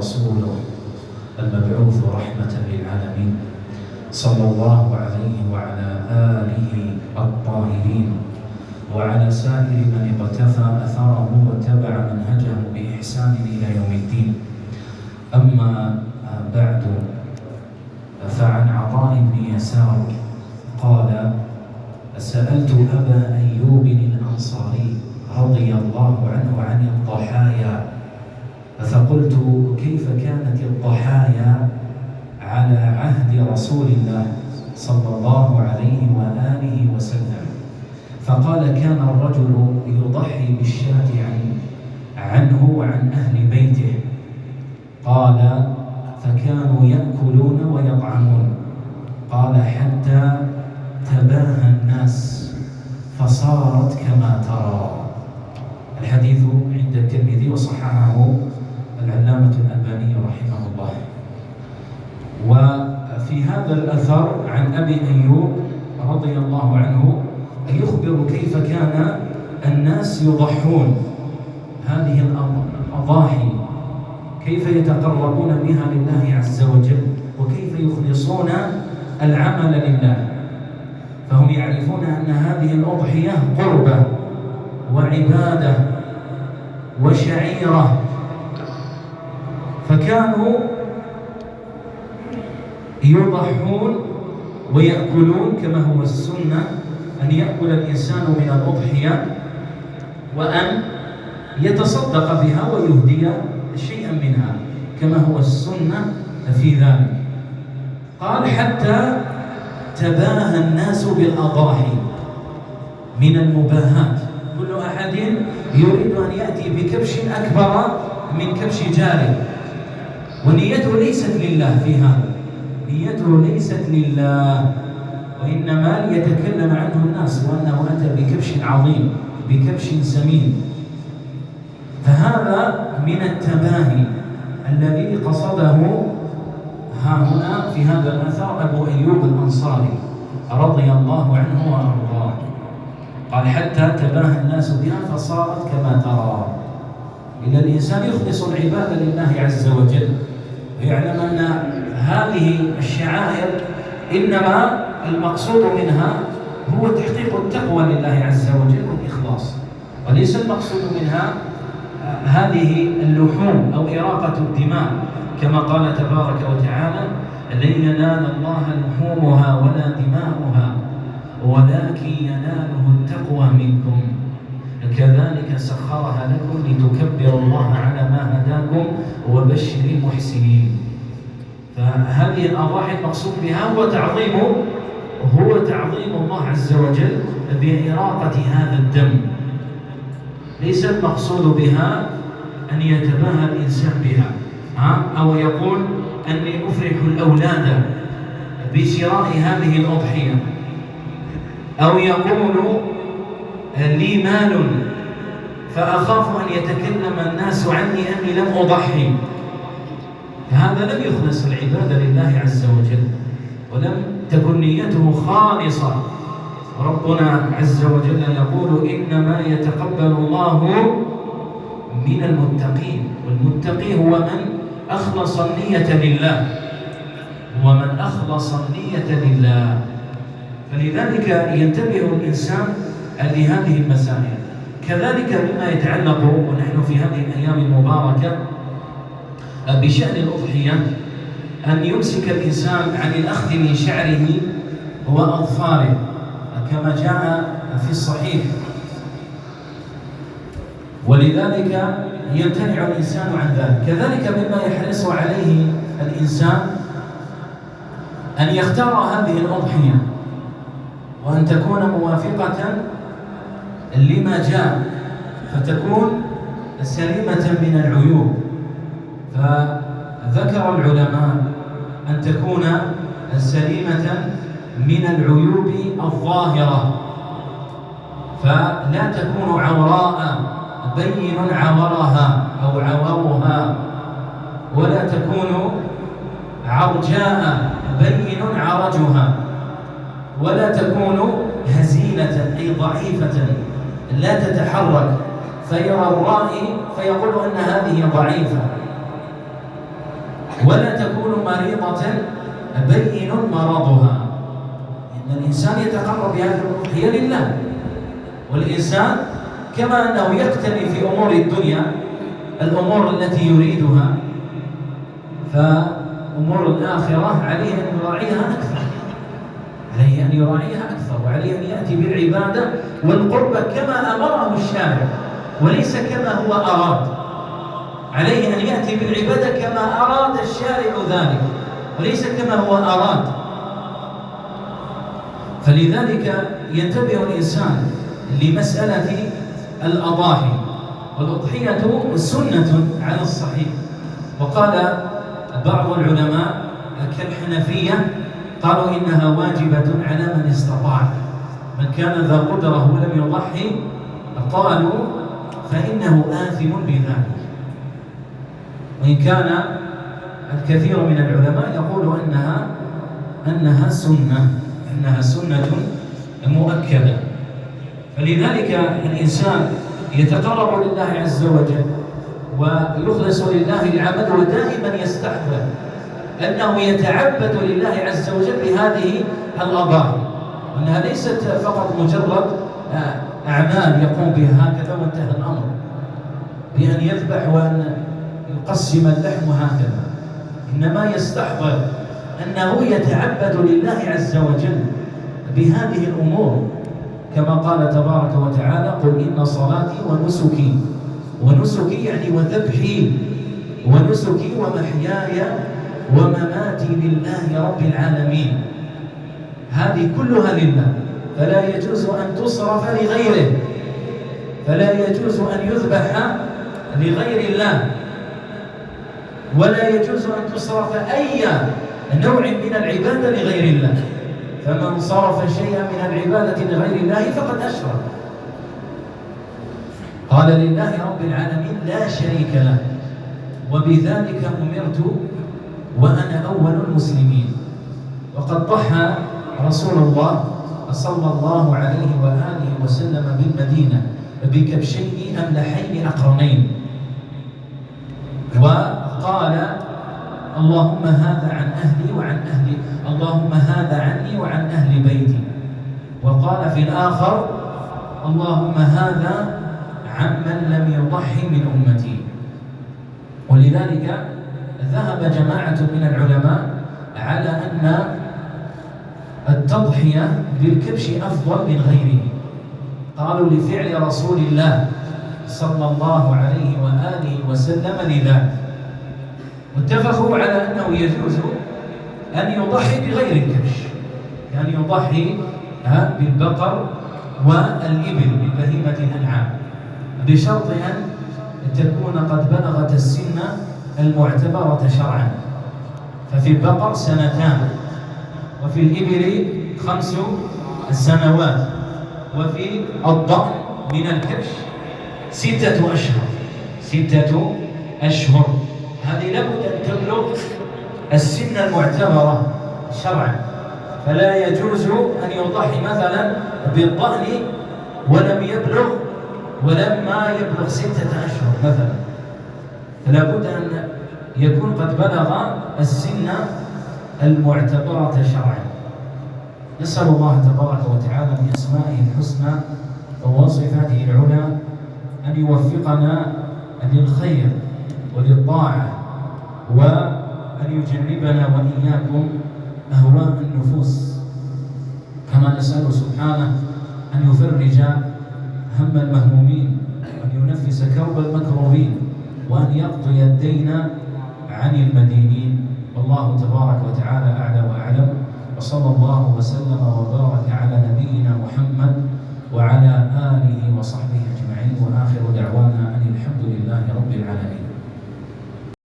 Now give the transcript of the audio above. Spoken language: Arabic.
ورسوله المبعوث رحمة للعالمين صلى الله عليه وعلى آله الطاهرين وعلى سائر من اقتفى أثره واتبع منهجه بإحسان إلى يوم الدين. أما بعد، فعن عطاء بن يسار قال: سألت أبا أيوب الأنصاري رضي الله عنه عن الضحايا، فقلت: كيف كانت الضحايا على عهد رسول الله صلى الله عليه وآله وسلم؟ فقال: كان الرجل يضحي بالشاة عنه وعن أهل بيته. قال: فكانوا يأكلون ويطعمون. قال: حتى تباهى الناس فصارت كما ترى. الحديث عند الترمذي وصححه العلامة الألباني رحمه الله. وفي هذا الأثر عن أبي أيوب رضي الله عنه يخبر كيف كان الناس يضحون هذه الأضاحي، كيف يتقربون بها لله عز وجل، وكيف يخلصون العمل لله. فهم يعرفون أن هذه الأضحية قربة وعبادة وشعيرة، فكانوا يضحون ويأكلون كما هو السنة أن يأكل الإنسان من الأضحية وأن يتصدق بها ويهدي شيئا منها كما هو السنة في ذلك. قال: حتى تباهى الناس بالأضاحي، من المباهات، كل أحد يريد أن يأتي بكبش أكبر من كبش جاره، ونيته ليست لله في هذا، نيته ليست لله، وإنما ليتكلم عنه الناس وأنه أتى بكبش عظيم، بكبش سمين. فهذا من التباهي الذي قصده ها هنا في هذا الأثر أبو أيوب الأنصاري رضي الله عنه وأرضاه. قال: حتى تباهى الناس بها فصارت كما ترى. إن الإنسان يخلص العبادة لله عز وجل ويعلم أن هذه الشعائر إنما المقصود منها هو تحقيق التقوى لله عز وجل والإخلاص، وليس المقصود منها هذه اللحوم أو إراقة الدماء، كما قال تبارك وتعالى: لن ينال الله لحومها ولا دماؤها ولكن يناله التقوى منكم كذلك سخرها لكم لتكبروا الله على ما هداكم وبشر المحسنين. فهذه الأضاحي المقصود بها هو تعظيم الله عز وجل بإراقة هذا الدم، ليس المقصود بها أن يتباهى الإنسان بها أو يقول أني أفرح الأولاد بشراء هذه الأضحية، أو يقول لي مال فأخاف أن يتكلم الناس عني أني لم أضحي. فهذا لم يخلص العبادة لله عز وجل ولم تكن نيته خالصة. ربنا عز وجل يقول: إنما يتقبل الله من المتقين، والمتقي هو من أخلص النية لله، لله. فلذلك ينتبه الإنسان لهذه المسائل. كذلك مما يتعلق ونحن في هذه الأيام المباركة بشأن الأضحية، أن يمسك الإنسان عن الأخذ من شعره وأظفاره كما جاء في الصحيح، ولذلك يمتنع الإنسان عن ذلك. كذلك مما يحرص عليه الإنسان أن يختار هذه الأضحية وأن تكون موافقة لما جاء، فتكون سليمة من العيوب. فذكر العلماء أن تكون سليمة من العيوب الظاهرة، فلا تكون عوراء بين عورها أو عورها، ولا تكون عرجاء بين عرجها، ولا تكون هزيلة أي ضعيفة لا تتحرك فيرى الرائي فيقول أن هذه ضعيفة. ولا تكون مريضة بين مرضها. إن الإنسان يتقرب بهذه الأضحية لله. والإنسان كما أنه يقتني في أمور الدنيا الأمور التي يريدها، فأمور الآخرة عليه أن يراعيها أكثر، عليه أن يراعيها أكثر، وعليه أن يأتي بالعبادة والقربة كما أمره الشارع وليس كما هو أراد. عليه أن يأتي بالعبادة كما أراد الشارع ذلك وليس كما هو أراد. فلذلك ينتبه الإنسان لمسألة الأضاحي. والأضحية سنة على الصحيح. وقال بعض العلماء كالحنفية قالوا إنها واجبة على من استطاع، من كان ذا قدرة ولم يضحي قالوا فإنه آثم بذلك. وإن كان الكثير من العلماء يقول أنها سنة مؤكدة. فلذلك الإنسان يتقرب لله عز وجل ويخلص لله العمل، ودائما يستحضر أنه يتعبد لله عز وجل بهذه الأضاحي، وأنها ليست فقط مجرد أعمال يقوم بها هكذا وانتهى الأمر، بأن يذبح وأن يقسم اللحم هكذا، إنما يستحضر أنه يتعبد لله عز وجل بهذه الأمور، كما قال تبارك وتعالى: قل إن صلاتي ونسكي يعني وذبحي ونسكي ومحياي ومماتي لله رب العالمين. هذه كلها لله، فلا يجوز أن تصرف لغيره، فلا يجوز أن يذبح لغير الله، ولا يجوز أن تصرف أي نوع من العبادة لغير الله. فمن صرف شيئا من العبادة لغير الله فقد أشرك. قال: لله رب العالمين لا شريك له، وبذلك أمرت وأنا أول المسلمين. وقد ضحى رسول الله صلى الله عليه وآله وسلم بالمدينة بكبشين أملحين أقرنين، وقال: اللهم هذا عن أهلي وعن أهلي، اللهم هذا عني وعن أهل بيتي. وقال في الآخر: اللهم هذا عمن لم يضحي من أمتي. ولذلك ذهب جماعة من العلماء على أن التضحية بالكبش أفضل من غيره، قالوا لفعل رسول الله صلى الله عليه وآله وسلم لذلك. واتفقوا على أنه يجوز أن يضحي بغير الكبش، يعني يضحي بالبقر والإبل من بهيمة الأنعام، بشرط أن تكون قد بلغت السن المعتبرة شرعا. ففي البقر 2 سنين، وفي الإبل 5 سنوات، وفي الضأن من الكبش 6 أشهر. 6 أشهر هذه لابد أن تبلغ السن المعتبرة شرعا، فلا يجوز أن يضحي مثلا بالضأن ولما يبلغ 6 أشهر مثلا، فلا بد أن يكون قد بلغ السن المعتبرة شرعا. نسأل الله تبارك وتعالى بأسمائه الحسنى وصفاته العلى أن يوفقنا للخير وللطاعة، وأن يجنبنا وإياكم أهواء النفوس، كما نسأل سبحانه أن يفرج هم المهمومين، وأن ينفس كرب المكروبين، وأن يقضي الدين عن المدينين. والله تبارك وتعالى أعلى وأعلم، وصلى الله وسلم وبارك على نبينا محمد وعلى آله وصحبه أجمعين، وآخر دعوانا أن الحمد لله رب العالمين.